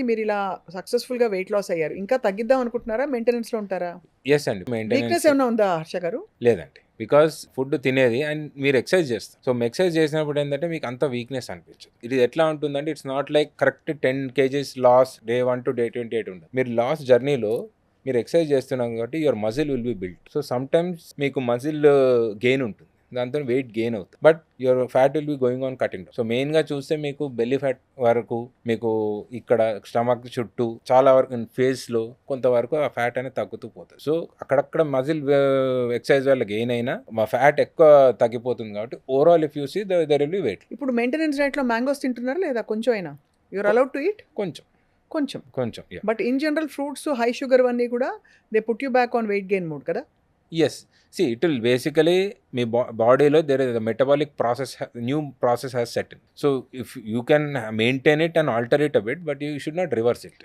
మీరు ఇలా సక్సెస్‌ఫుల్‌గా వెయిట్ లాస్ అయ్యారు. ఇంకా తగ్గిద్దాం అనుకుంటున్నారా? మెయింటెనెన్స్‌లో ఉంటారా? యెస్ అండి. వీక్‌నెస్ మెయింటెనెన్స్ ఏమన్నా ఉందా హర్ష గారు? లేదండి. బికాజ్ ఫుడ్ తినేది అండ్ మీరు ఎక్సర్సైజ్ చేస్తారు. సో, ఎక్సర్సైజ్ చేసినప్పుడు ఏందంటే మీకు అంత వీక్‌నెస్ అనిపించదు. ఇది ఎట్లా ఉంటుందంటే it's not like correct 10 kgs loss day 1 to day 28 ఉండదు. మీరు లాస్ జర్నీలో మీరు ఎక్సర్సైజ్ చేస్తున్నాం కాబట్టి your muscle will be built. So, sometimes మీకు మజిల్ గెయిన్ ఉంటుంది. దాంతో వెయిట్ గెయిన్ అవుతుంది. But your fat will be going on cutting down. So, మెయిన్‌గా చూస్తే మీకు బెల్లీ ఫ్యాట్ వరకు, మీకు ఇక్కడ స్టమక్ చుట్టూ చాలా వరకు ఫేస్‌లో కొంతవరకు ఆ ఫ్యాట్ అనేది తగ్గుతూ పోతది. సో, అక్కడక్కడ మజిల్ ఎక్సర్సైజ్ వల్ల గెయిన్ అయినా మా ఫ్యాట్ ఎక్కువ తగ్గిపోతుంది కాబట్టి overall if you see there will be weight. ఇప్పుడు మెయింటెనెన్స్ డైట్‌లో మ్యాంగోస్ తింటున్నారా లేదా కొంచెం అయినా? You are allowed to eat? కొంచెం, కొంచెం. కొంచెం yeah! But in general fruits high sugar అన్నీ కూడా they put you back on weight gain mode కదా? Yes. See it will basically మీ బాడీలో there is a metabolic process new process has set in. So, if you can maintain it and alter it a bit but you should not reverse it.